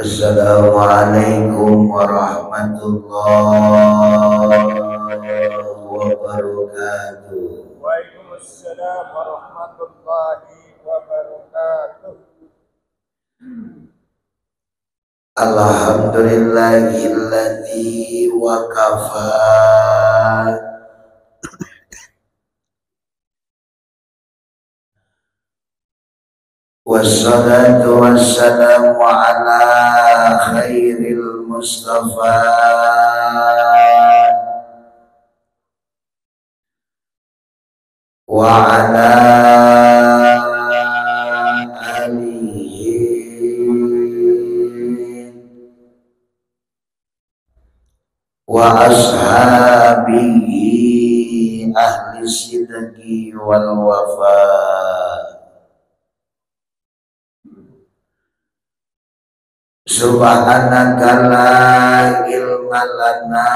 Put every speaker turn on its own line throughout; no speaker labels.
Assalamualaikum warahmatullahi wabarakatuh.
Waalaikumsalam warahmatullahi wabarakatuh.
Alhamdulillahilladzi wa kafa wassalatu wassalamu ala khairil mustafa wa ala alihi wa ashabihi ahli sidqi wal wafa. Subhanaka la ilma lana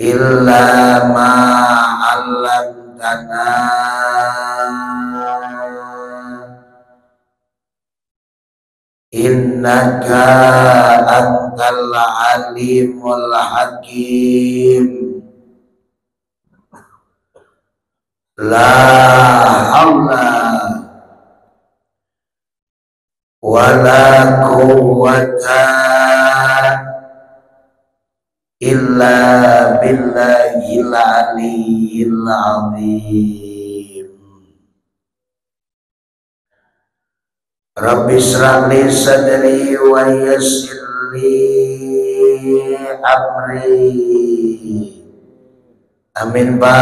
illa ma 'allamtana innaka antal alimul hakim. La haula wala quwwata illa billahil aliyyil azim. Rabbi shrah li sadri wa yassir li amri. Amin ba,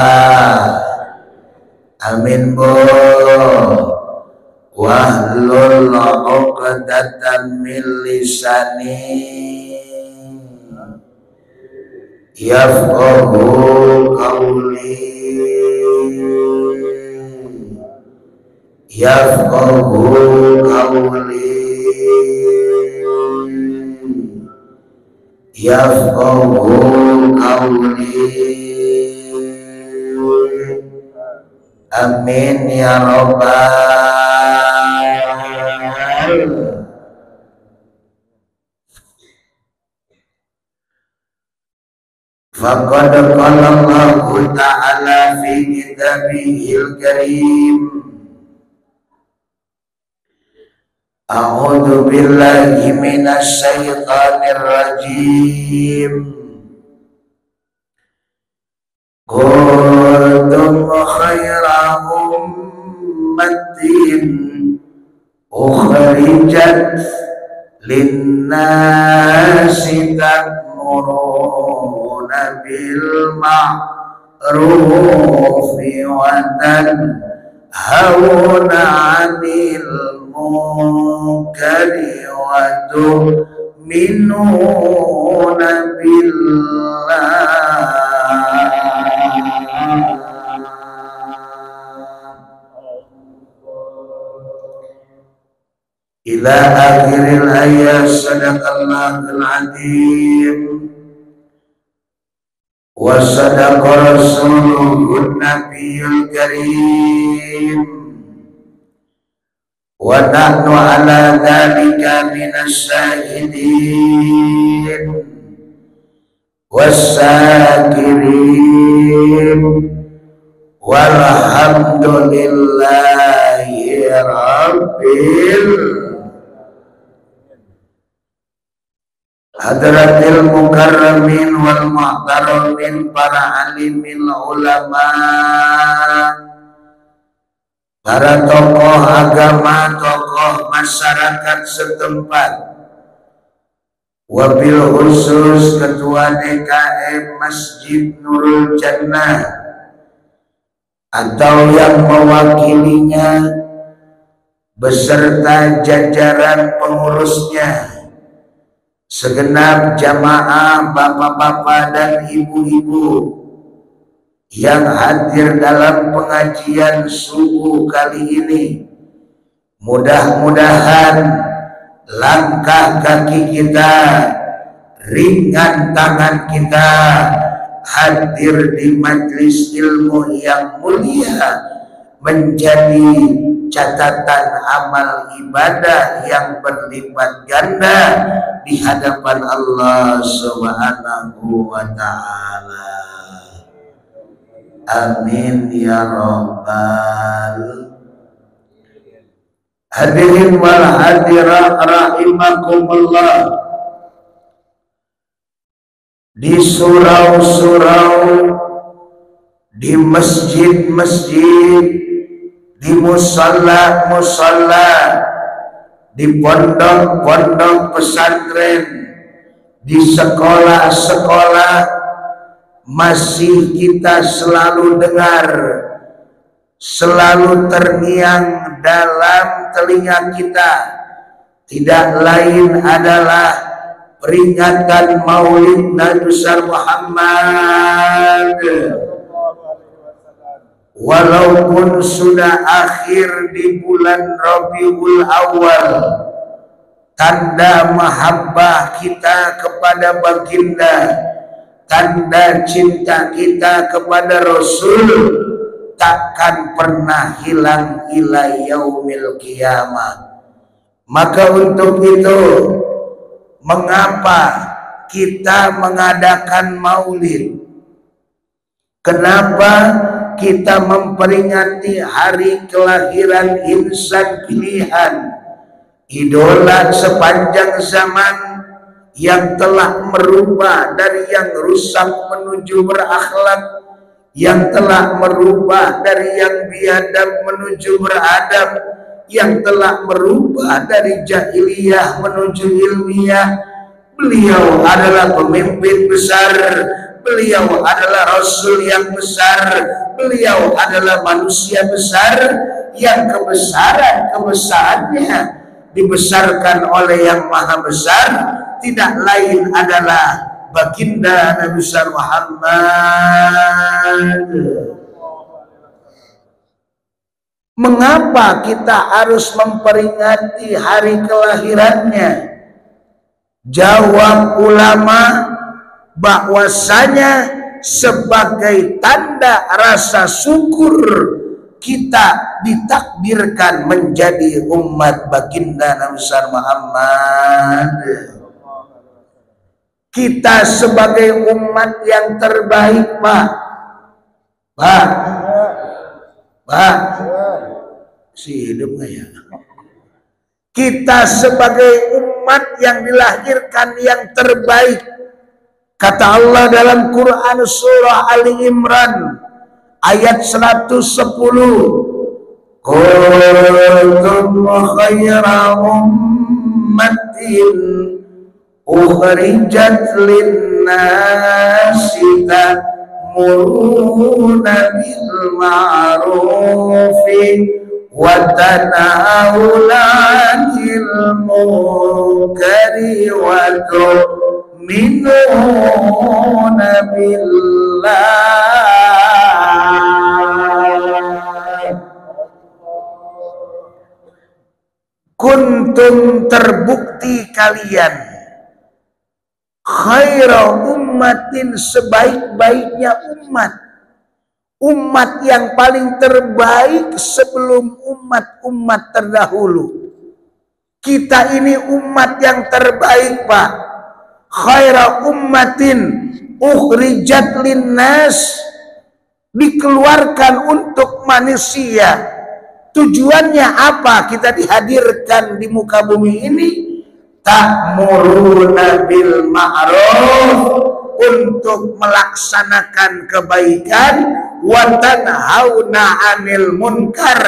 amin bo. Wahlul 'uqdatam min lisani yafqahu qawli amin ya rabbal. Faqad qala Allahu ta'ala fi kitabihil karim. A'udzu billahi minasy syaithanir rajim. Kuntum khaira ummatin ukhrijat linnasi ta'muruna bil ma'rufi wa tanhauna 'anil munkari wa tu'minuna billah. Ila akhiril ayat. Sadaqallahul azim wa sadaqa rasuluhun nabiyul karim wa nahnu ala dhalika minas syahidin wassakirin walhamdulillahi rabbil hadratil mukarramin wal muhtaramin, para alimil ulama, para tokoh agama, tokoh masyarakat setempat, wabil khusus ketua DKM Masjid Nurul Jannah atau yang mewakilinya beserta jajaran pengurusnya, segenap jamaah bapak-bapak dan ibu-ibu yang hadir dalam pengajian subuh kali ini. Mudah-mudahan langkah kaki kita, ringan tangan kita hadir di majelis ilmu yang mulia menjadi catatan amal ibadah yang berlipat ganda di hadapan Allah Subhanahu wa taala. Amin ya rabbal hadirin wal hadirat rahimakumullah. Di surau-surau, di masjid-masjid, di musalla-musalla, di pondok-pondok pesantren, di sekolah-sekolah, masih kita selalu dengar, selalu terngiang dalam telinga kita, tidak lain adalah peringatan Maulid Nabi besar Muhammad. Walaupun sudah akhir di bulan Rabiul Awal, tanda mahabbah kita kepada baginda, tanda cinta kita kepada Rasul takkan pernah hilang ila yaumil qiyamah. Maka untuk itu, mengapa kita mengadakan maulid? Kenapa kita memperingati hari kelahiran insan pilihan, idola sepanjang zaman yang telah merubah dari yang rusak menuju berakhlak, yang telah merubah dari yang biadab menuju beradab, yang telah merubah dari jahiliyah menuju ilmiah. Beliau adalah pemimpin besar, beliau adalah Rasul yang besar, beliau adalah manusia besar yang kebesarannya dibesarkan oleh yang maha besar, tidak lain adalah baginda Nabi besar Muhammad. Mengapa kita harus memperingati hari kelahirannya? Jawab ulama bahwasanya sebagai tanda rasa syukur kita ditakdirkan menjadi umat baginda Nabi besar Muhammad. Kita sebagai umat yang terbaik, Pak, si hidup nggak ya? Kita sebagai umat yang dilahirkan yang terbaik. Kata Allah dalam Quran surah Ali Imran ayat 110, kuntum khayra ummatin ukhrijat lin-nasi ta'muruna bil ma'rufi wa tanhauna 'anil munkari wa tu'minuna billah. Kuntum terbukti kalian khaira ummatin sebaik-baiknya umat yang paling terbaik sebelum umat-umat terdahulu. Kita ini umat yang terbaik, Pak. Khaira ummatin ukhrijat linnas, dikeluarkan untuk manusia. Tujuannya apa kita dihadirkan di muka bumi ini? Ta'muruna bil ma'ruf, untuk melaksanakan kebaikan, wa tanhauna 'anil munkar,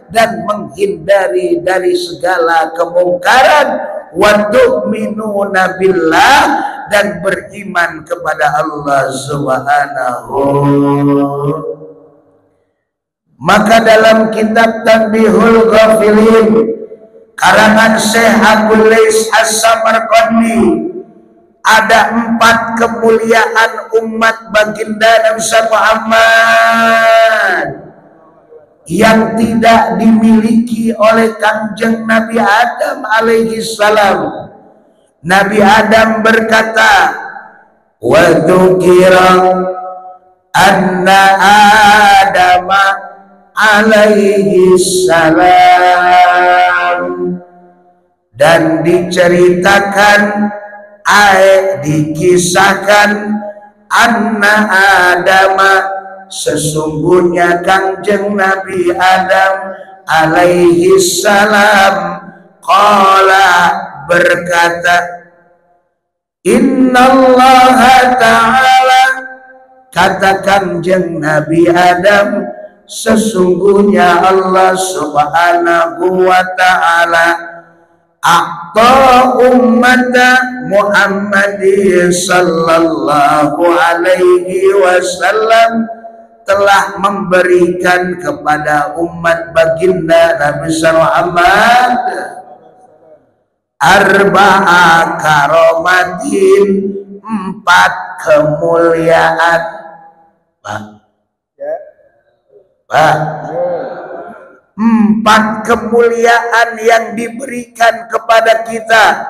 dan menghindari dari segala kemungkaran, wa tu'minuna billah, dan beriman kepada Allah Subhanahu. Maka dalam kitab Tanbihul Ghafilin karangan Syekh Abdul Lais As-Samarqandi ada 4 kemuliaan umat baginda Nabi Muhammad yang tidak dimiliki oleh Kanjeng Nabi Adam alaihi salam. Nabi Adam berkata, wa dzukira anna adama alaihi salam. Dan diceritakan, dikisahkan, anna Adama, sesungguhnya Kangjeng Nabi Adam alaihi salam, qala, berkata, innallaha ta'ala, kata Kangjeng Nabi Adam, sesungguhnya Allah subhanahu wa ta'ala a'ta ummata Muhammadin sallallahu alaihi wasallam, telah memberikan kepada umat baginda Nabi Muhammad arba'a karomatin, 4 kemuliaan. Pak, 4 kemuliaan yang diberikan kepada kita.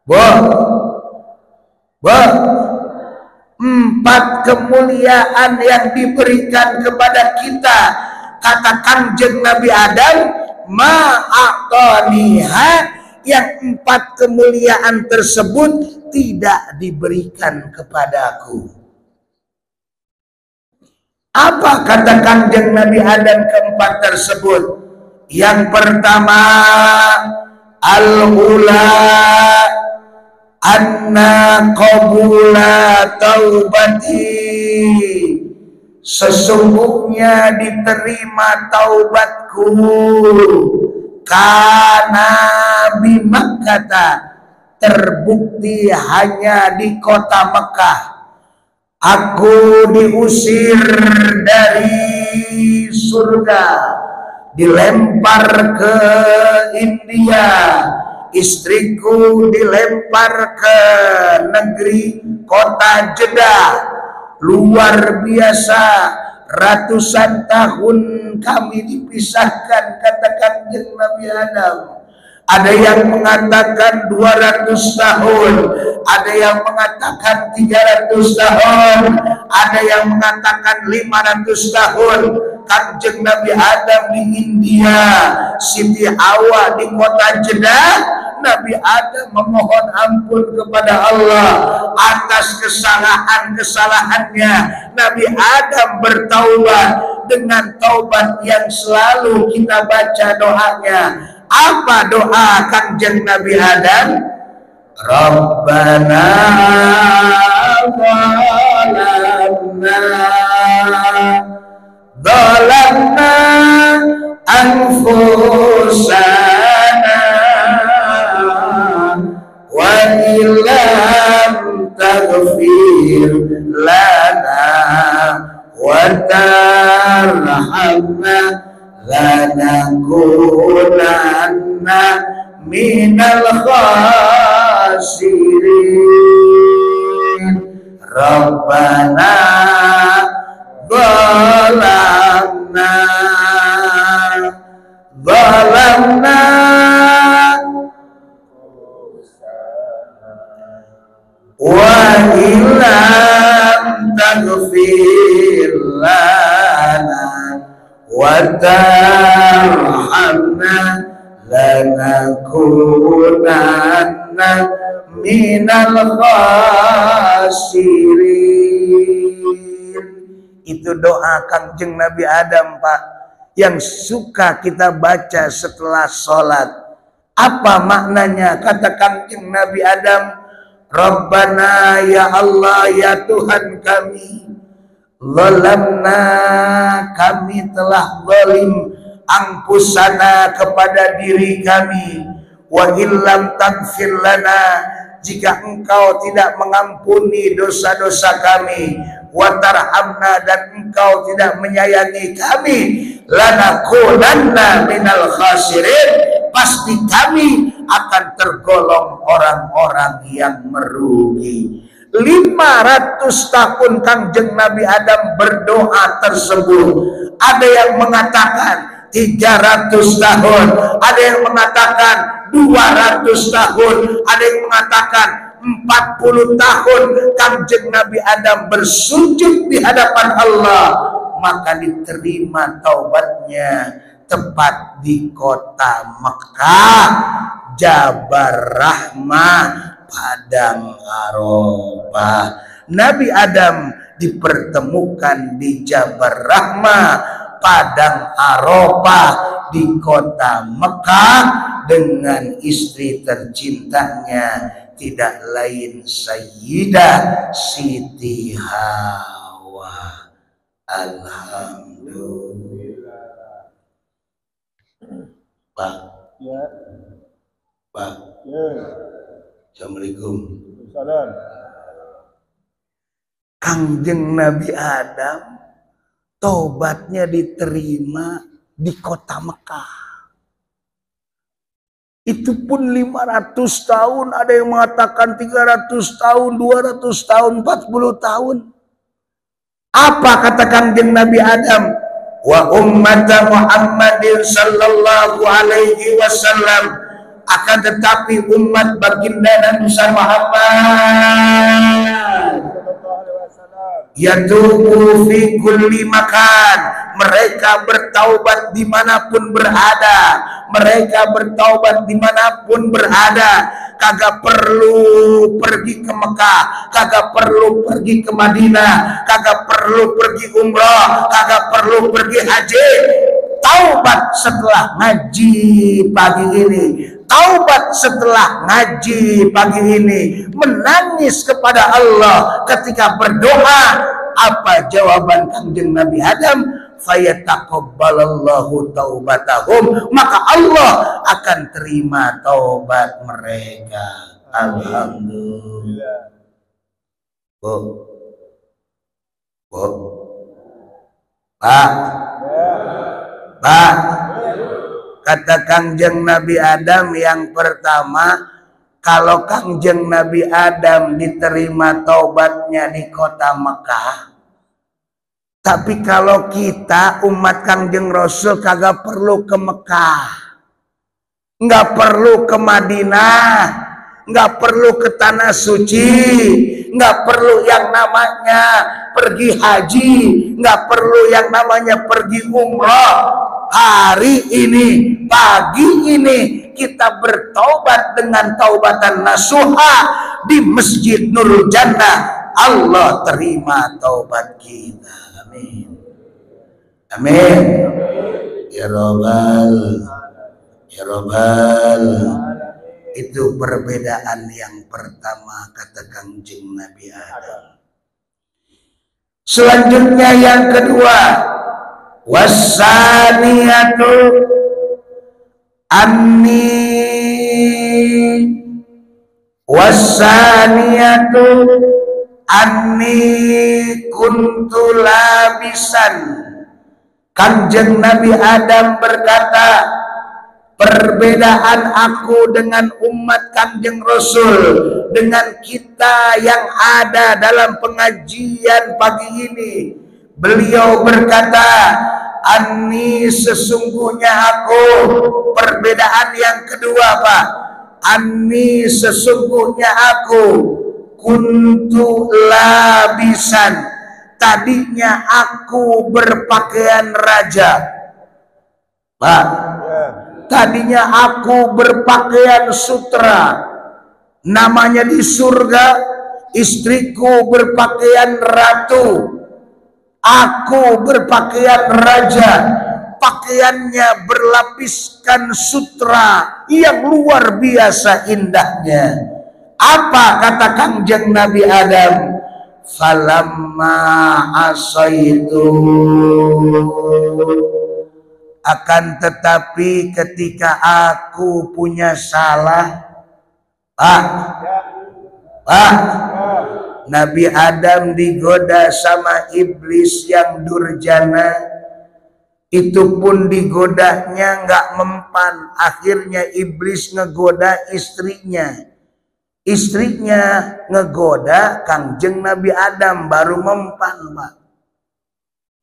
4 kemuliaan yang diberikan kepada kita. Kata Kangjeng Nabi Adam, ma'atoniha, yang 4 kemuliaan tersebut tidak diberikan kepadaku. Apa kata Kangjeng Nabi Adam keempat tersebut? Yang pertama, al-ula anna qabula taubati, sesungguhnya diterima taubatku, karena bimakkata, terbukti hanya di kota Mekah. Aku diusir dari surga, dilempar ke India, istriku dilempar ke negeri kota Jeddah. Luar biasa, ratusan tahun kami dipisahkan, kata Kangjeng Nabi Adam. Ada yang mengatakan 200 tahun, ada yang mengatakan 300 tahun, ada yang mengatakan 500 tahun. Kangjeng Nabi Adam di India, Siti Hawa di kota Jeddah. Nabi Adam memohon ampun kepada Allah atas kesalahan-kesalahannya. Nabi Adam bertaubat dengan taubat yang selalu kita baca doanya. Apa doa Kangjeng Nabi Adam? Rabbana zalamna anfusana wa illam taghfir lana wa tarhamna lanakunanna minal khasirin. Rabbana zalamna wa illam taghfir lana wa tarhamna lanakunanna minal khasirin. Itu doa Kangjeng Nabi Adam, Pak, yang suka kita baca setelah sholat. Apa maknanya? Kata Kangjeng Nabi Adam, Rabbana, ya Allah, ya Tuhan kami, zalamna, kami telah zalim, angkusana, kepada diri kami, wa illam taghfir lana, jika engkau tidak mengampuni dosa-dosa kami, wa tarhamna, dan engkau tidak menyayangi kami, lanakunanna minal khasirin, pasti kami akan tergolong orang-orang yang merugi. 500 tahun Kangjeng Nabi Adam berdoa tersebut. Ada yang mengatakan 300 tahun, ada yang mengatakan 200 tahun, ada yang mengatakan 40 tahun Kangjeng Nabi Adam bersujud di hadapan Allah, maka diterima taubatnya tepat di kota Mekah, Jabal Rahmah, Padang Arafah. Nabi Adam dipertemukan di Jabal Rahmah, Padang Arafah, di kota Mekah dengan istri tercintanya, tidak lain Sayyidah Siti Hawa. Alhamdulillah. Pak.
Ya.
Pak.
Ya.
Assalamualaikum.
Salam.
Kangjeng Nabi Adam taubatnya diterima di kota Mekah. Itu pun 500 tahun, ada yang mengatakan 300 tahun, 200 tahun, 40 tahun. Apa kata Kangjeng Nabi Adam? Wa ummata Muhammadin sallallahu alaihi wasallam, akan tetapi umat baginda Nabi Muhammad yatubu fi kulli makan, mereka bertaubat dimanapun berada, mereka bertaubat dimanapun berada. Kagak perlu pergi ke Mekah, kagak perlu pergi ke Madinah, kagak perlu pergi umrah, kagak perlu pergi haji. Taubat setelah ngaji pagi ini, taubat setelah ngaji pagi ini, menangis kepada Allah ketika berdoa. Apa jawaban Kangjeng Nabi Adam? Fayataqabbalallahu taubatahum, maka Allah akan terima taubat mereka. Alhamdulillah. Pak, kata Kangjeng Nabi Adam yang pertama, kalau Kangjeng Nabi Adam diterima taubatnya di kota Mekah, tapi kalau kita umat Kangjeng Rasul kagak perlu ke Mekah, nggak perlu ke Madinah, nggak perlu ke tanah suci, nggak perlu yang namanya pergi haji, nggak perlu yang namanya pergi umrah. Hari ini, pagi ini, kita bertaubat dengan taubatan nasuha di Masjid Nurul Jannah. Allah terima taubat kita. Amin. Amin. Ya Rabbal. Ya Rabbal. Itu perbedaan yang pertama, kata Kangjeng Nabi Adam. Selanjutnya yang kedua, wasaniyatu anni kuntu labisan. Kangjeng Nabi Adam berkata, perbedaan aku dengan umat Kangjeng Rasul, dengan kita yang ada dalam pengajian pagi ini, beliau berkata, Ani sesungguhnya aku. Perbedaan yang kedua, Pak, Ani sesungguhnya aku kuntu labisan, tadinya aku berpakaian raja. Pak, tadinya aku berpakaian sutra, namanya di surga istriku berpakaian ratu, aku berpakaian raja, pakaiannya berlapiskan sutra yang luar biasa indahnya. Apa kata Kangjeng Nabi Adam? Falamma asaitu, akan tetapi ketika aku punya salah, Pak, Nabi Adam digoda sama iblis yang durjana, itu pun digodanya nggak mempan. Akhirnya iblis ngegoda istrinya, istrinya ngegoda Kangjeng Nabi Adam, baru mempan, Pak.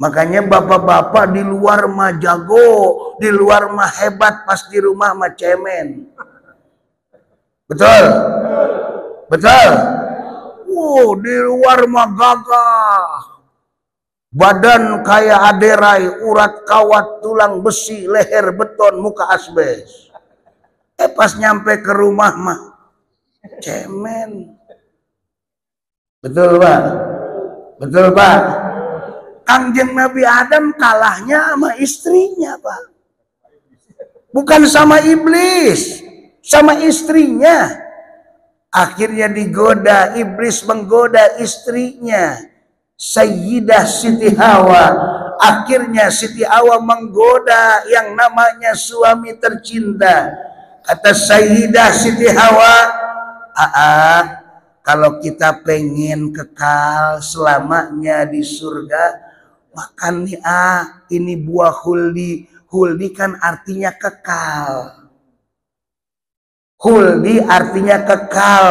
Makanya bapak-bapak di luar mah jago, di luar mah hebat, pas di rumah mah cemen. Betul? Betul? Di luar mah gagah, badan kayak aderai, urat kawat, tulang besi, leher beton, muka asbes. Pas nyampe ke rumah mah cemen. Betul Pak? Betul Pak? Kangjeng Nabi Adam kalahnya sama istrinya Pak. Bukan sama iblis, sama istrinya. Akhirnya digoda, iblis menggoda istrinya, Sayyidah Siti Hawa. Akhirnya Siti Hawa menggoda yang namanya suami tercinta. Kata Sayyidah Siti Hawa, kalau kita pengen kekal selamanya di surga, makan nih ini buah huldi. Huldi kan artinya kekal. Huldi artinya kekal.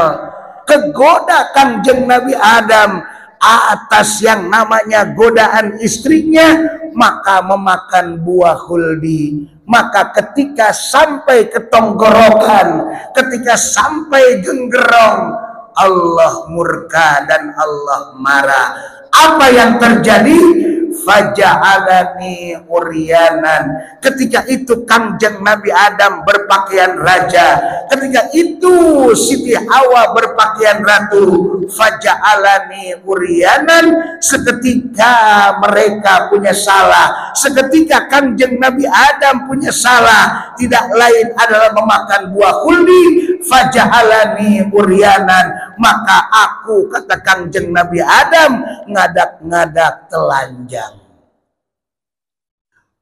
Kegoda Kangjeng Nabi Adam atas yang namanya godaan istrinya, maka memakan buah huldi. Maka ketika sampai ke tenggorokan, ketika sampai genggerong, Allah murka dan Allah marah. Apa yang terjadi? Faja'alani uryanan. Ketika itu Kangjeng Nabi Adam berpakaian raja, ketika itu Siti Hawa berpakaian ratu. Faja'alani uryanan. Seketika mereka punya salah, seketika Kangjeng Nabi Adam punya salah, tidak lain adalah memakan buah huldi. Faja'alani uryanan, maka aku, kata Kangjeng Nabi Adam, ngadak-ngadak telanjang.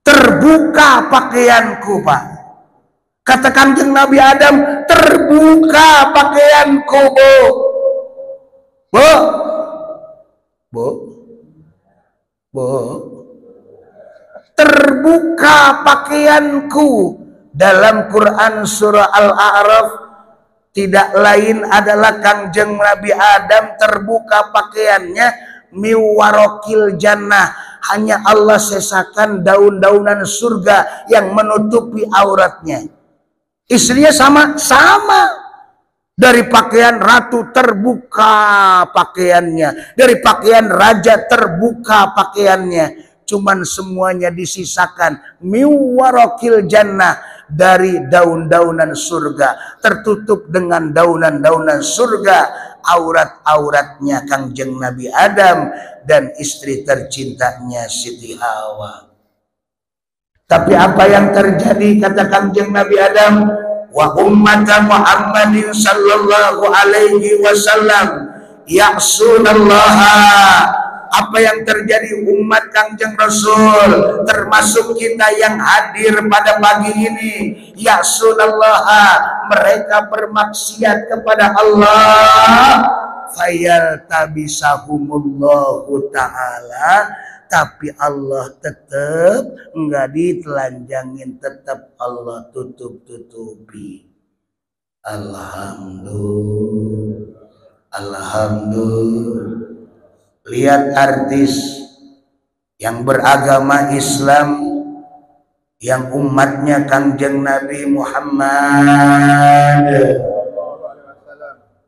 Terbuka pakaianku Pak. Kata Kangjeng Nabi Adam, terbuka pakaianku Bu. Terbuka pakaianku. Dalam Quran surah Al-A'raf, tidak lain adalah Kangjeng Nabi Adam terbuka pakaiannya miwarokil jannah. Hanya Allah sesakan daun-daunan surga yang menutupi auratnya. Istrinya sama. Dari pakaian ratu terbuka pakaiannya, dari pakaian raja terbuka pakaiannya. Cuman semuanya disisakan miwarokil jannah, dari daun-daunan surga, tertutup dengan daunan-daunan surga aurat-auratnya Kangjeng Nabi Adam dan istri tercintanya Siti Hawa. Tapi apa yang terjadi, kata Kangjeng Nabi Adam, wa ummata Muhammadin sallallahu alaihi wasallam ya'sunallaha. Apa yang terjadi umat Kangjeng Rasul, termasuk kita yang hadir pada pagi ini, ya'sunallaha, mereka bermaksiat kepada Allah, fayaltabisahumullahu ta'ala, tapi Allah tetap enggak ditelanjangin, tetap Allah tutup-tutupi. Alhamdulillah. Lihat artis yang beragama Islam, yang umatnya Kangjeng Nabi Muhammad,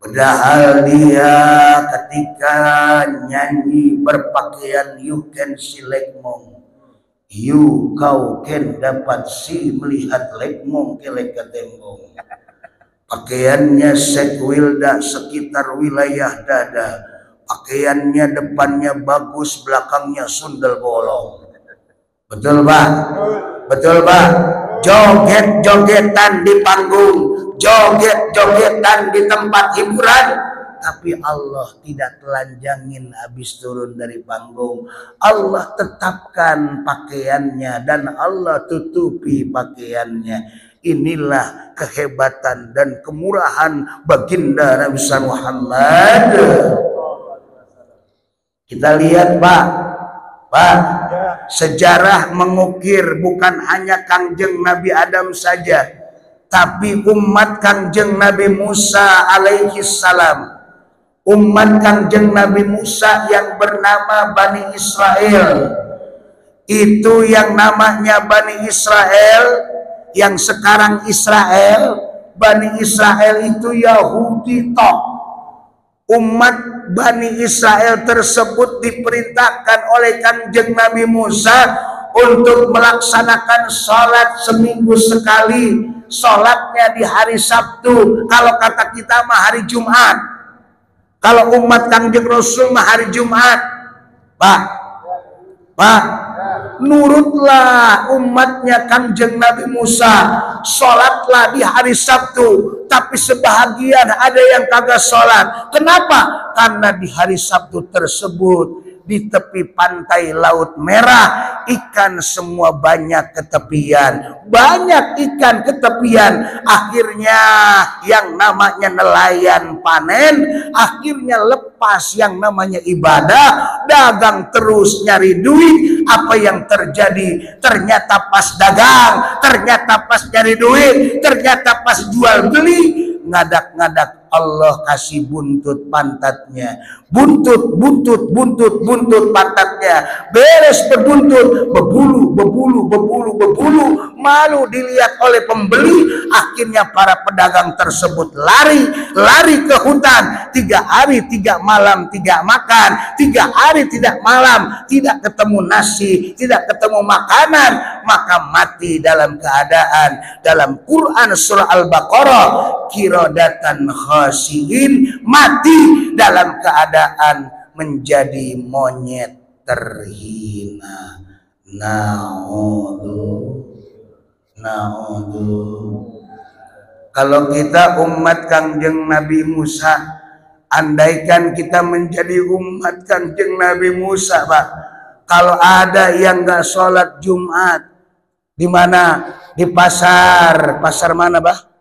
padahal dia ketika nyanyi berpakaian you can see lekmong, you kau can dapat si melihat lekmong kelek ketembong. Pakaiannya sekwilda sekitar wilayah dada, pakaiannya depannya bagus, belakangnya sundel bolong. Betul Pak? Betul Pak? Joget-jogetan di panggung, joget-jogetan di tempat hiburan, tapi Allah tidak telanjangin habis turun dari panggung. Allah tetapkan pakaiannya dan Allah tutupi pakaiannya. Inilah kehebatan dan kemurahan baginda Nabi Muhammad. Kita lihat Pak, sejarah mengukir bukan hanya Kangjeng Nabi Adam saja, tapi umat Kangjeng Nabi Musa alaihi salam, umat Kangjeng Nabi Musa yang bernama Bani Israel. Itu yang namanya Bani Israel, yang sekarang Israel. Bani Israel itu Yahudi tok. umat Bani Israel tersebut diperintahkan oleh Kanjeng Nabi Musa untuk melaksanakan sholat seminggu sekali. Sholatnya di hari Sabtu. Kalau kata kita mah hari Jumat. Kalau umat Kanjeng Rasul mah hari Jumat. Pak, nurutlah umatnya Kanjeng Nabi Musa, sholatlah di hari Sabtu. Tapi sebahagian ada yang kagak sholat. Kenapa? Karena di hari Sabtu tersebut di tepi pantai Laut Merah ikan semua banyak ketepian, banyak ikan ketepian. Akhirnya yang namanya nelayan panen, akhirnya lepas yang namanya ibadah, dagang terus nyari duit. Apa yang terjadi? Ternyata pas dagang, ternyata pas nyari duit, ternyata pas jual beli, ngadak-ngadak Allah kasih buntut pantatnya. Buntut pantatnya. Beres berbuntut, bebulu. Malu dilihat oleh pembeli. Akhirnya para pedagang tersebut lari ke hutan. 3 hari 3 malam tidak makan. 3 hari tidak malam tidak ketemu nasi, tidak ketemu makanan. Maka mati dalam keadaan, dalam Quran surah Al-Baqarah, qiradatan khasiin, mati dalam keadaan menjadi monyet terhina. Naudzu. Kalau kita umat Kanjeng Nabi Musa, andaikan kita menjadi umat Kanjeng Nabi Musa, Pak, kalau ada yang nggak sholat Jumat, di mana? Di pasar mana, Pak?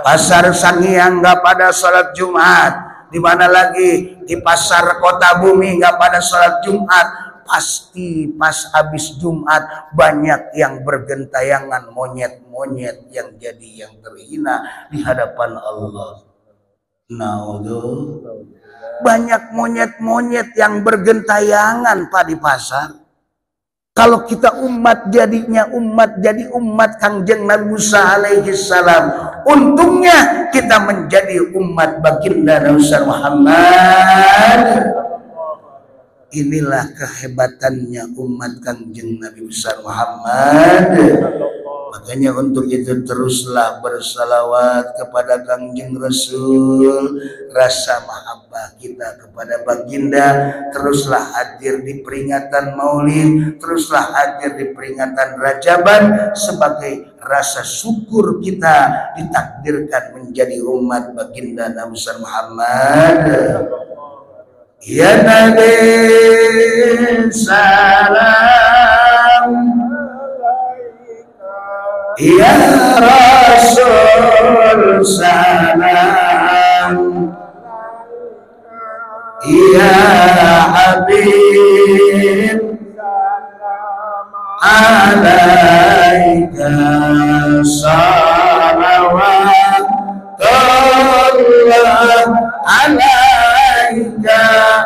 Pasar Sangiang nggak pada sholat Jumat. Di mana lagi? Di pasar Kota Bumi nggak pada sholat Jumat. Pasti pas habis Jumat banyak yang bergentayangan, monyet-monyet yang jadi yang terhina di hadapan Allah. Naudzu. Banyak monyet-monyet yang bergentayangan, Pak, di pasar. Kalau kita umat jadi umat Kanjeng Nabi Musa alaihi salam. Untungnya kita menjadi umat baginda Nabi Muhammad. Inilah kehebatannya umat Kanjeng Nabi Musa Muhammad. Makanya untuk itu teruslah bersalawat kepada Kanjeng Rasul. Rasa mahabbah kita kepada baginda teruslah hadir di peringatan Maulid, teruslah hadir di peringatan Rajaban sebagai rasa syukur kita ditakdirkan menjadi umat baginda Nabi Muhammad. Ya Nabi salam, ya Rasul salam, ya Habib alaika salawatullah alaika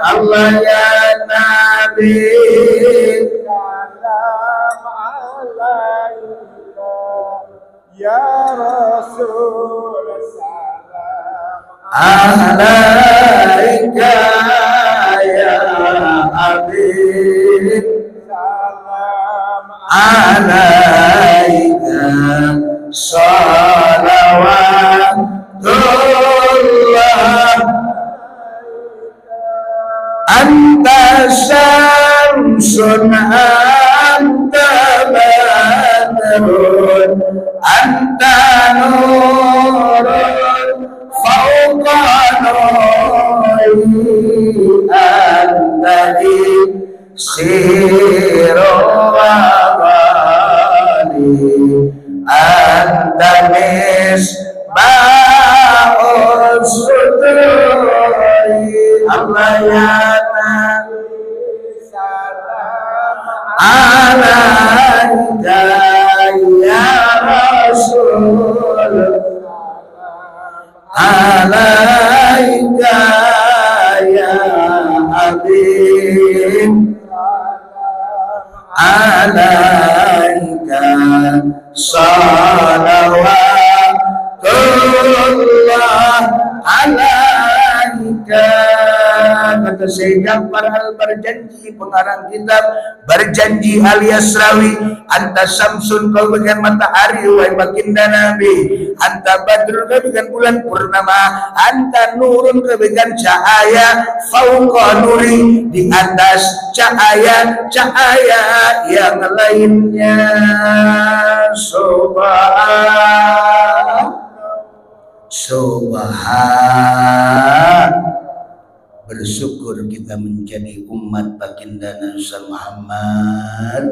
Allah ya Nabi salam alaika ya Rasul salam alaika ya Habib salam alaika salawatullah anta syamsun anta badrun anta nurun fauqa nuri anta siru wabali anta misbahus sudri Allah ya Nabi salam alaika ya Rasul alaika ya Habib alaika salawatullah alaika ke Syekh Ja'far Al-Barjanji pengarang kitab Berjanji alias Rawi, anta samsun kau bagian matahari wahai baginda Nabi, anta badrun kau bagian bulan purnama, anta nurun kau bagian cahaya, fauqa nuri di atas cahaya yang lainnya. Subhan. Bersyukur kita menjadi umat baginda Nabi Muhammad.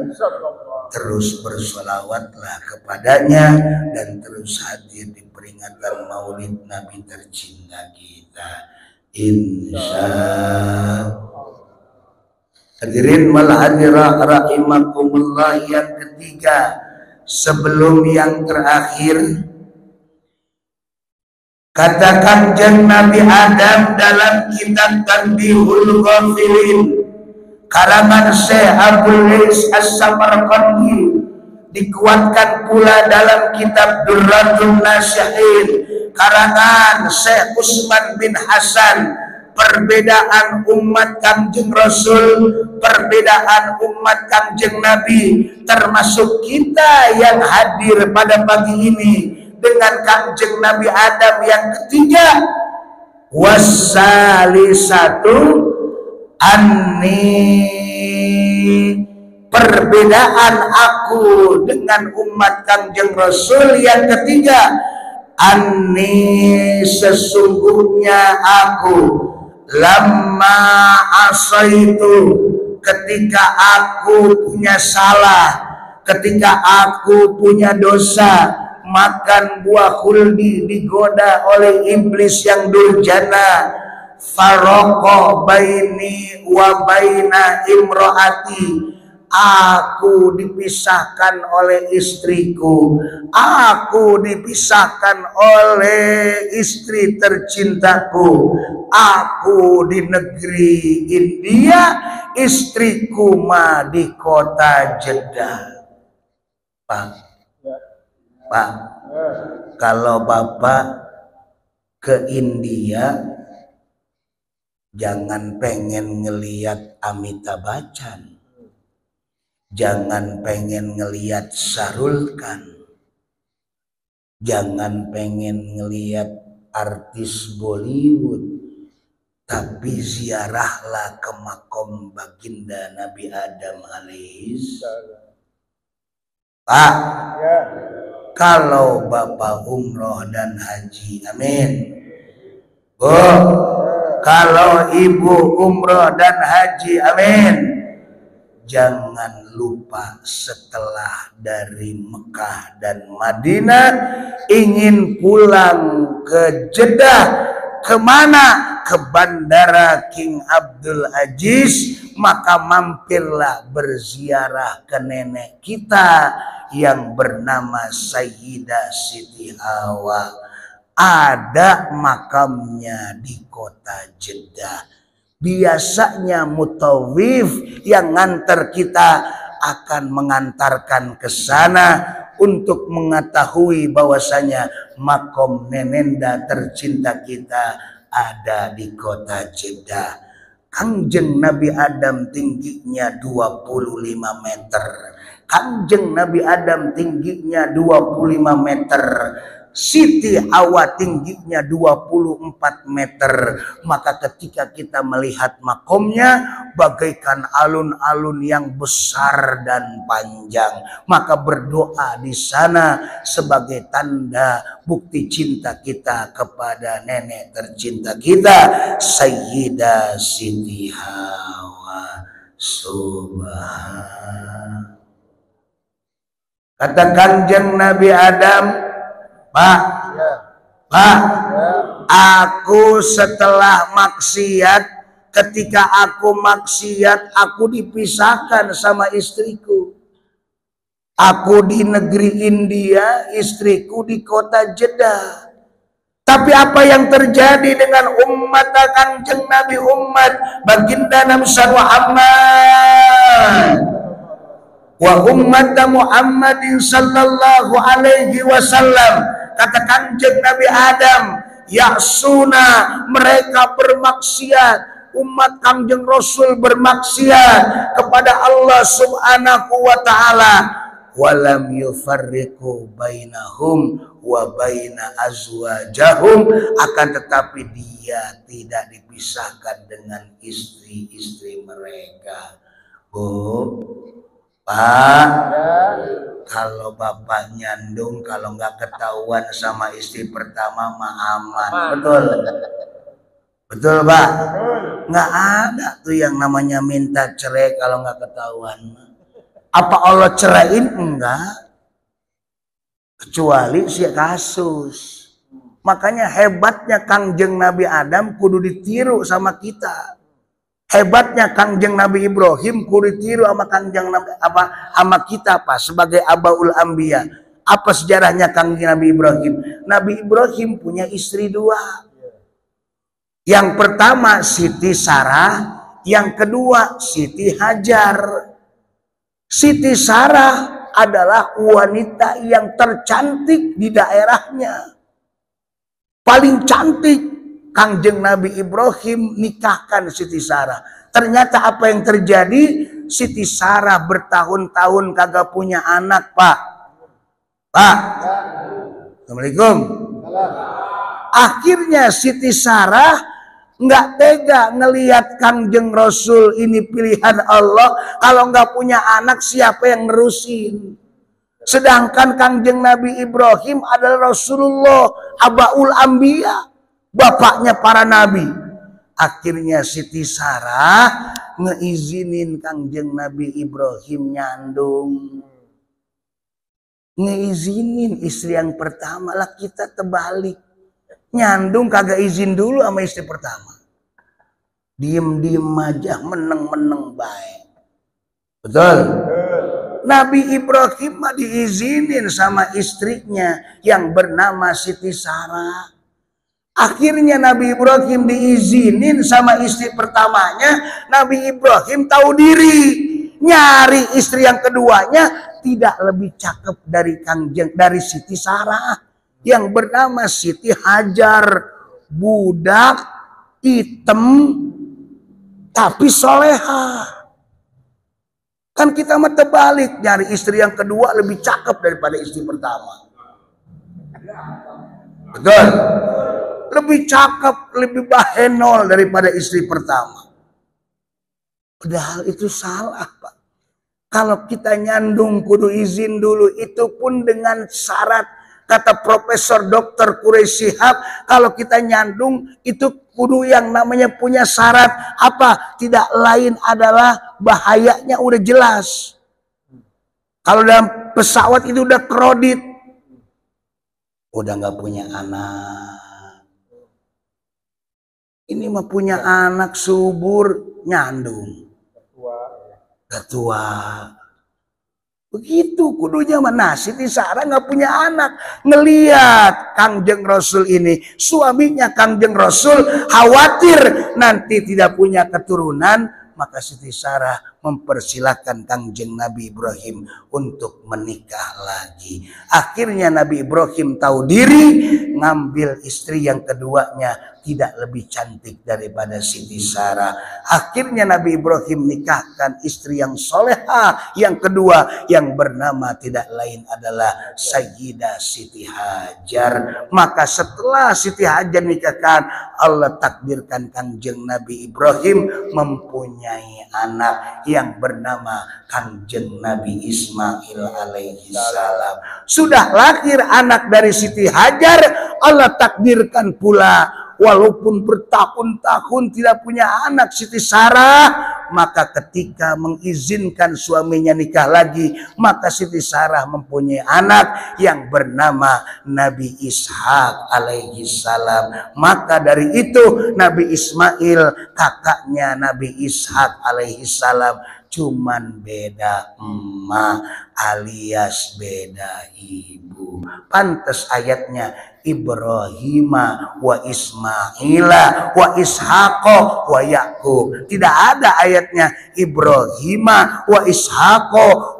Terus bersolawatlah kepadanya dan terus hadir di peringatan Maulid Nabi tercinta kita. Insya hadirin mal hadirah rahimakumullah. Yang ketiga sebelum yang terakhir, kata Kanjeng Nabi Adam dalam kitab Tanbihul Ghafilin karangan Syekh Abdul Aziz As-Samarqandi, dikuatkan pula dalam kitab Durratun Nasihin karangan Syekh Utsman bin Hasan, perbedaan umat Kanjeng Rasul, perbedaan umat Kanjeng Nabi, termasuk kita yang hadir pada pagi ini dengan Kanjeng Nabi Adam. Yang ketiga, wasalisatu anni, perbedaan aku dengan umat Kanjeng Rasul. Yang ketiga, anni, sesungguhnya aku, lama asaitu, ketika aku punya salah, ketika aku punya dosa, makan buah khuldi, digoda oleh iblis yang durjana, faroko baini wa baina imroati, aku dipisahkan oleh istriku, aku dipisahkan oleh istri tercintaku, aku di negeri India, istriku mah di kota Jeddah. Pak, kalau Bapak ke India jangan pengen ngeliat Amitabh Bachchan, jangan pengen ngeliat Shahrukh Khan, jangan pengen ngeliat artis Bollywood, tapi ziarahlah ke makom baginda Nabi Adam alaihis. Pak, kalau Bapak umroh dan haji, amin. Bu, kalau Ibu umroh dan haji, amin. Jangan lupa setelah dari Mekah dan Madinah ingin pulang ke Jeddah, kemana? Ke Bandara King Abdul Aziz, maka mampirlah berziarah ke nenek kita yang bernama Sayyidah Siti Hawa. Ada makamnya di kota Jeddah. Biasanya mutawif yang ngantar kita akan mengantarkan ke sana untuk mengetahui bahwasanya makom nenenda tercinta kita ada di kota Jeddah. Kanjeng Nabi Adam tingginya 25 meter. Kanjeng Nabi Adam tingginya 25 meter. Siti Hawa tingginya 24 meter. Maka ketika kita melihat makomnya bagaikan alun-alun yang besar dan panjang, maka berdoa di sana sebagai tanda bukti cinta kita kepada nenek tercinta kita, Sayyidah Siti Hawa. Subhan. Kata Kanjeng Nabi Adam, Pak, aku setelah maksiat, ketika aku maksiat, aku dipisahkan sama istriku. Aku di negeri India, istriku di kota Jeddah. Tapi apa yang terjadi dengan umat Kanjeng Nabi, umat baginda Nabi Muhammad? Wa ummat Muhammadin sallallahu alaihi wasallam. Kata Kanjeng Nabi Adam, ya'suna, mereka bermaksiat, umat Kangjeng Rasul bermaksiat kepada Allah Subhanahu wa taala, walam yufarriqu bainahum wa baina azwajahum, akan tetapi dia tidak dipisahkan dengan istri-istri mereka. Bu, Pak, kalau bapak nyandung, kalau nggak ketahuan sama istri pertama mah aman. Betul? Betul, Pak? Nggak ada tuh yang namanya minta cerai kalau nggak ketahuan. Apa Allah ceraiin? Enggak. Kecuali si kasus. Makanya hebatnya Kangjeng Nabi Adam kudu ditiru sama kita. Hebatnya Kangjeng Nabi Ibrahim kudu ditiru sama Kangjeng Nabi sama kita Pak sebagai Abaul Anbiya. Apa sejarahnya Kangjeng Nabi Ibrahim? Nabi Ibrahim punya istri 2. Yang pertama Siti Sarah, yang kedua Siti Hajar. Siti Sarah adalah wanita yang tercantik di daerahnya. Paling cantik. Kangjeng Nabi Ibrahim nikahkan Siti Sarah. Ternyata apa yang terjadi? Siti Sarah bertahun-tahun kagak punya anak, Pak. Pak. Assalamualaikum. Akhirnya Siti Sarah nggak tega ngelihat Kangjeng Rasul ini pilihan Allah, kalau nggak punya anak siapa yang nerusin? Sedangkan Kangjeng Nabi Ibrahim adalah Rasulullah, Abaul Anbiya, bapaknya para nabi. Akhirnya Siti Sarah ngeizinin Kangjeng Nabi Ibrahim nyandung. Ngeizinin istri yang pertama, lah kita terbalik. Nyandung kagak izin dulu sama istri pertama. Diem-diem aja, meneng-meneng baik. Betul? Nabi Ibrahim mah diizinin sama istrinya yang bernama Siti Sarah. Akhirnya Nabi Ibrahim diizinin sama istri pertamanya. Nabi Ibrahim tahu diri, nyari istri yang keduanya tidak lebih cakep dari Siti Sarah yang bernama Siti Hajar, budak hitam tapi soleha. Kan kita mah terbalik, nyari istri yang kedua lebih cakep daripada istri pertama. Betul? Lebih cakep, lebih bahenol daripada istri pertama. Padahal itu salah, Pak. Kalau kita nyandung kudu izin dulu, itu pun dengan syarat. Kata Profesor Dr. Quraisy Shihab, kalau kita nyandung itu kudu yang namanya punya syarat apa? Tidak lain adalah bahayanya udah jelas. Kalau dalam pesawat itu udah kredit, udah nggak punya anak. Ini mah punya anak subur nyandung. Ketua. Begitu kudunya mana Siti Sarah nggak punya anak, ngelihat Kangjeng Rasul ini, suaminya Kangjeng Rasul khawatir nanti tidak punya keturunan, maka Siti Sarah mempersilahkan Kangjeng Nabi Ibrahim untuk menikah lagi. Akhirnya Nabi Ibrahim tahu diri, ngambil istri yang keduanya tidak lebih cantik daripada Siti Sarah. Akhirnya Nabi Ibrahim nikahkan istri yang soleha yang kedua yang bernama tidak lain adalah Sayyidah Siti Hajar. Maka setelah Siti Hajar nikahkan, Allah takdirkan Kangjeng Nabi Ibrahim mempunyai anak yang bernama Kangjeng Nabi Ismail alaihi salam. Sudah lahir anak dari Siti Hajar, Allah takdirkan pula walaupun bertahun-tahun tidak punya anak Siti Sarah, maka ketika mengizinkan suaminya nikah lagi, maka Siti Sarah mempunyai anak yang bernama Nabi Ishak alaihi salam. Maka dari itu Nabi Ismail kakaknya Nabi Ishak alaihi salam, cuman beda emak alias beda ibu. Pantes ayatnya Ibrahima wa Ismaila wa Ishaqo wa Yaqub. Tidak ada ayatnya Ibrahima wa Ishaqo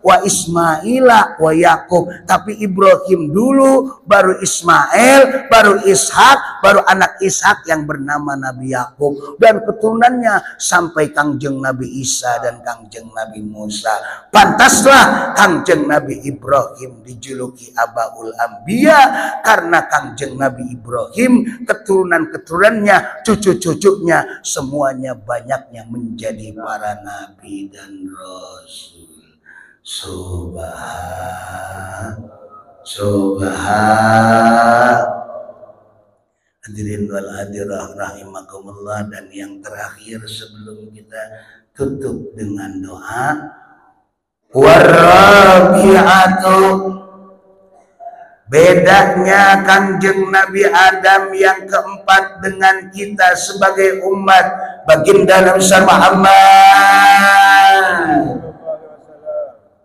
wa Ismaila wa Yakub. Tapi Ibrahim dulu, baru Ismail, baru Ishak, baru anak Ishak yang bernama Nabi Yakub, dan keturunannya sampai Kangjeng Nabi Isa dan Kangjeng Nabi Musa. Pantaslah Kangjeng Nabi Ibrahim dijuluki Abaul Anbiya, karena Kangjeng Nabi Ibrahim keturunan-keturunannya, cucu-cucunya semuanya banyaknya menjadi para nabi dan rasul. Hadirin wal hadirah rahimakumullah. Dan yang terakhir sebelum kita tutup dengan doa, warabi'atu, bedanya Kangjeng Nabi Adam yang keempat dengan kita sebagai umat baginda Nabi Muhammad,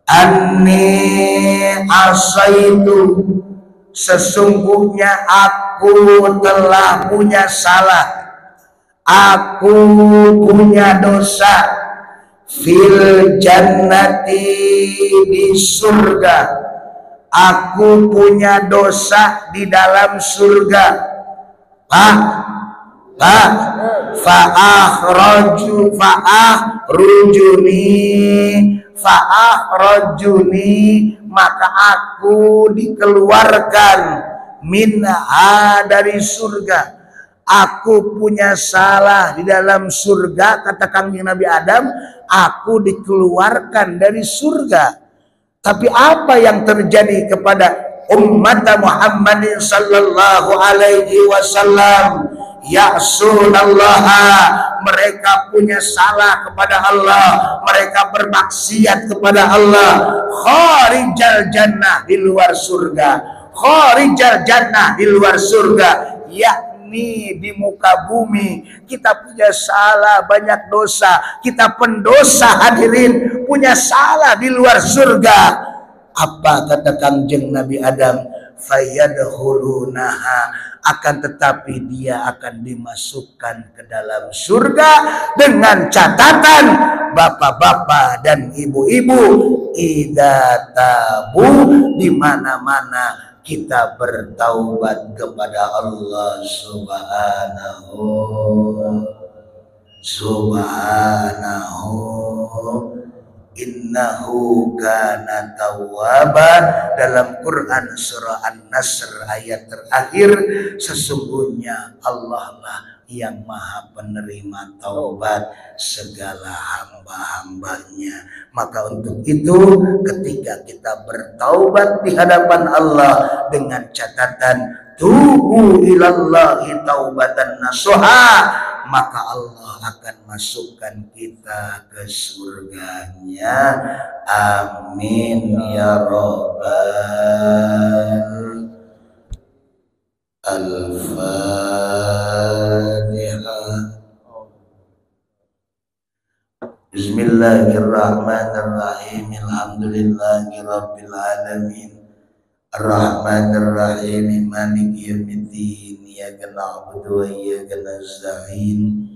anni asaitu, sesungguhnya aku telah punya salah, aku punya dosa, fil jannati, di surga, aku punya dosa di dalam surga. Fa'akhrajuni, maka aku dikeluarkan, minha, dari surga. Aku punya salah di dalam surga, kata Kangjeng Nabi Adam, aku dikeluarkan dari surga. Tapi apa yang terjadi kepada umat Muhammad sallallahu alaihi wasallam? Ya'sunallaha, mereka punya salah kepada Allah, mereka bermaksiat kepada Allah. Kharijal jannah, di luar surga. Kharijal jannah, di luar surga, yakni di muka bumi. Kita punya salah, banyak dosa, kita pendosa hadirin, punya salah di luar surga. Apa kata Kangjeng Nabi Adam? Fayadkhulunaha, akan tetapi dia akan dimasukkan ke dalam surga dengan catatan bapak-bapak dan ibu-ibu, idza tabu, di mana-mana kita bertaubat kepada Allah subhanahu. Innahu kana tawwaba, dalam Quran surah An-Nasr ayat terakhir, sesungguhnya Allah lah yang maha penerima taubat segala hamba-hambanya. Maka untuk itu ketika kita bertaubat di hadapan Allah dengan catatan tubu ilallahi taubatan nasuha, maka Allah akan masukkan kita ke surganya. Amin ya rabbal Al-Fatihah. Bismillahirrahmanirrahim. Alhamdulillahi rabbil alamin. Ar-Rahmanir-Rahim, Maliki yaumiddin. Iyyaka na'budu wa iyyaka nasta'in.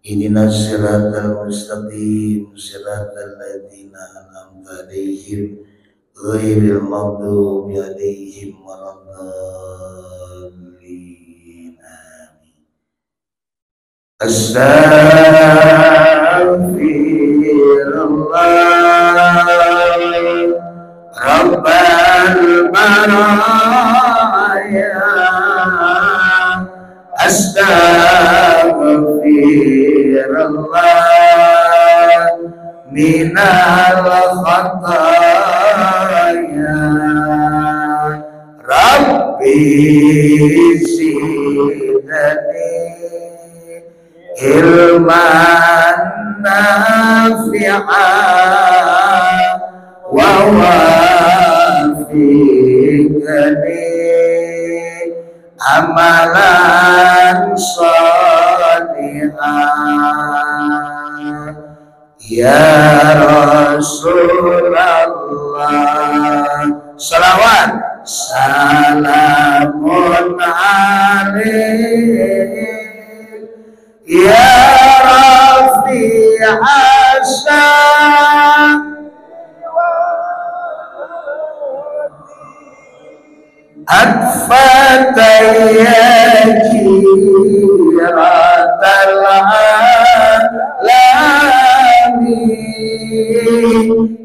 Ihdinas siratal mustaqim, siratal ladzina an'amta 'alaihim ghairil maghdubi 'alaihim waladdallin. Amin. Astaghfirullah Rabbal baraya, astaghfirullah minal khataya, Rabbi zidni ilman nafi'an wa wafiqni amalan sholihan. Ya Rasulullah, salawat salamun alaik ya Rafi'asa atfataya jiratal alamin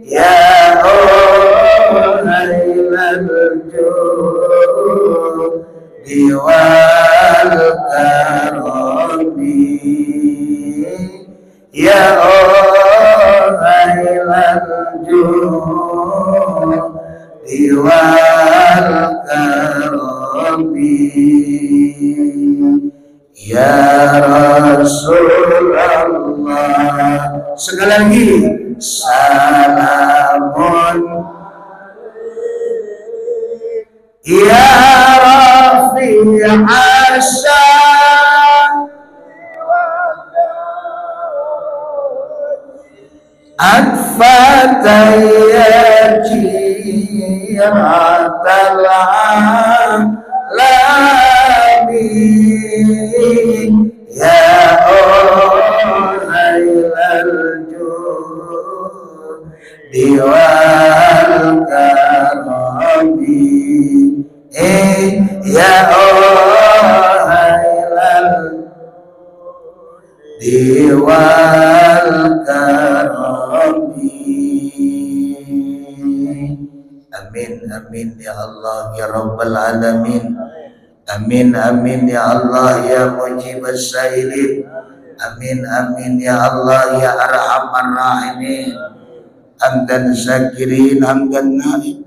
ya Hailal judi wal karami ya Hailal judi wal karami ya Rasulullah. Sekali lagi, salamun ya Rafi'asa atfataya jiratal alamin ya Hailal judi wal karami ya Hailal judi wal karami. Amin amin ya Allah ya Rabbal alamin. Amin amin ya Allah ya mujibas sailin. Amin amin ya Allah ya arhamar rahimin. Hamdan syakirin hamdan naim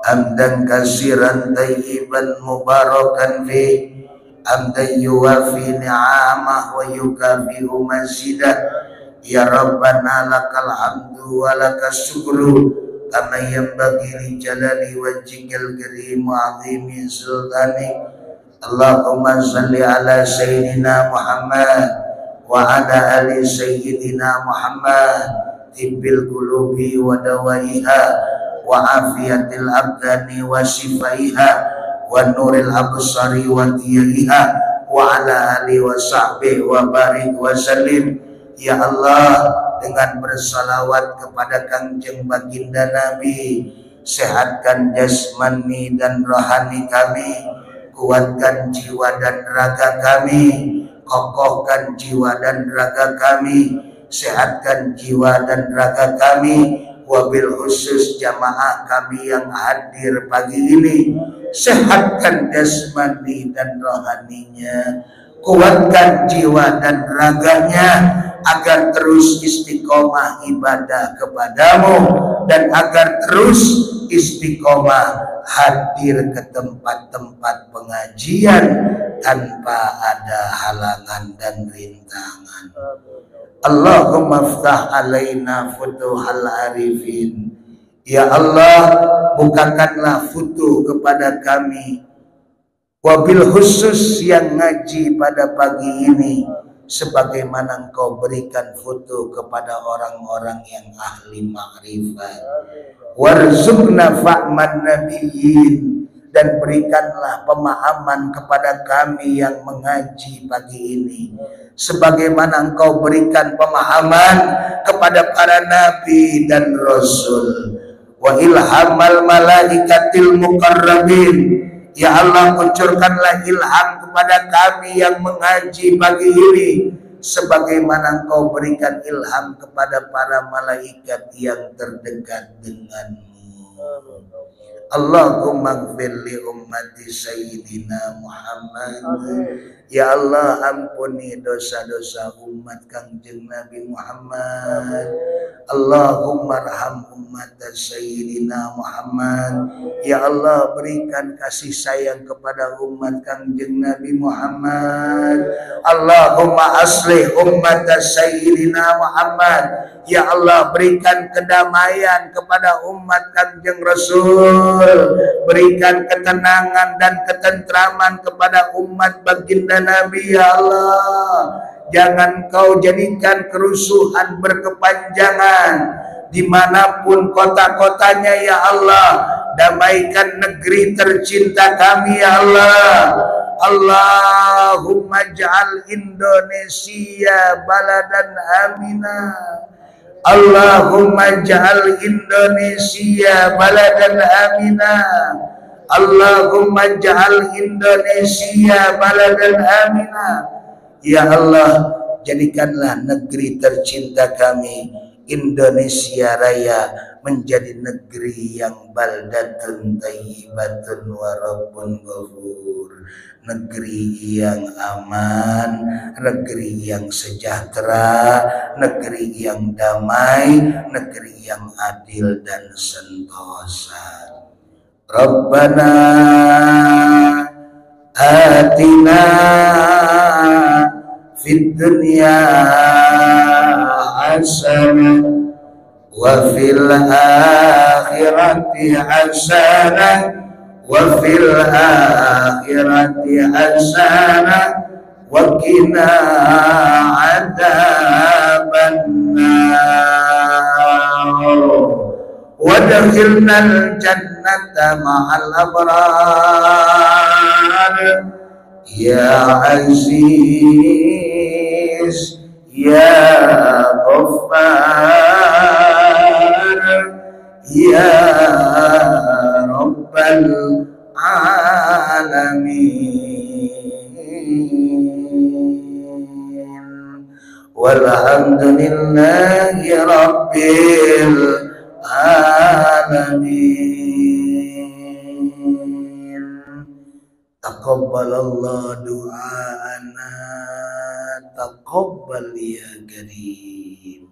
hamdan kasiran tayyiban mubarakan fi hamdan yuwafi ni'amah wa yukafi'u mazidah. Ya Rabbana lakal hamdu wa lakas syukru kama yanbaghi li jalali wajhikal karim wa 'azimi sultanik. Allahumma salli ala sayyidina Muhammad wa ala ali sayyidina Muhammad tibbil qulubi wa dawaiha wa afiyatil abdani wa shifaiha wa nuril absari wa diyaiha wa ala ali wa sahbihi wa barik wa sallim. Ya Allah, dengan bersalawat kepada Kangjeng Baginda Nabi, sehatkan jasmani dan rohani kami, kuatkan jiwa dan raga kami, kokohkan jiwa dan raga kami, sehatkan jiwa dan raga kami, wabil khusus jamaah kami yang hadir pagi ini, sehatkan jasmani dan rohaninya, kuatkan jiwa dan raganya agar terus istiqomah ibadah kepadamu dan agar terus istiqomah hadir ke tempat-tempat pengajian tanpa ada halangan dan rintangan. Allahumma ftah alaina futuhal arifin. Ya Allah, bukakanlah futuh kepada kami, wabil khusus yang ngaji pada pagi ini, sebagaimana Engkau berikan futuh kepada orang-orang yang ahli ma'rifat. Warzuqna fa'man nabiyyin, dan berikanlah pemahaman kepada kami yang mengaji pagi ini, sebagaimana Engkau berikan pemahaman kepada para nabi dan rasul. Wa ilhamal malaikatil muqarrabin. Ya Allah, kucurkanlah ilham kepada kami yang mengaji pagi ini, sebagaimana Engkau berikan ilham kepada para malaikat yang terdekat denganmu. Allahumma ighfir li ummati sayyidina Muhammad. Ya Allah, ampuni dosa-dosa umat Kangjeng Nabi Muhammad. Allahumma arham ummat sayyidina Muhammad. Ya Allah, berikan kasih sayang kepada umat Kangjeng Nabi Muhammad. Allahumma aslih ummat sayyidina Muhammad. Ya Allah, berikan kedamaian kepada umat Kangjeng Rasul. Berikan ketenangan dan ketentraman kepada umat baginda Nabi. Ya Allah, jangan Kau jadikan kerusuhan berkepanjangan dimanapun kota-kotanya. Ya Allah, damaikan negeri tercinta kami. Ya Allah, Allahumma ja'al Indonesia baladan aminah. Allahumma ja'al Indonesia baladan aminah. Allahumma ja'al Indonesia baladan amina. Ya Allah, jadikanlah negeri tercinta kami Indonesia Raya menjadi negeri yang baldatun thayyibatun wa rabbun ghafur, negeri yang aman, negeri yang sejahtera, negeri yang damai, negeri yang adil dan sentosa. Rabbana atina fid dunya hasanah wa fil akhirati hasanah wa fil akhirati hasanah wa qina adzabannar wadkhilnal jannata ma'al abrar ya aziz ya ghaffar ya rabbal alamin walhamdulillahi rabbil alamin. Taqabbalallah du'ana, taqabbal ya karim.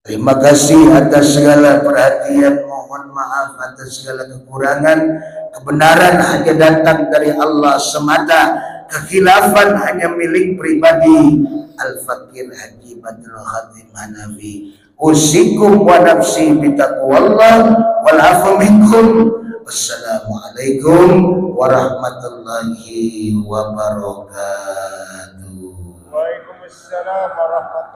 Terima kasih atas segala perhatian, mohon maaf atas segala kekurangan. Kebenaran hanya datang dari Allah semata, kekhilafan hanya milik pribadi. Al-Fakir Haji Badrul Khatim Hanafi. Usikum wa nafsi bitaqwallah wal afu minkum. Wassalamualaikum warahmatullahi wabarakatuh.
Waalaikumsalam warahmatullahi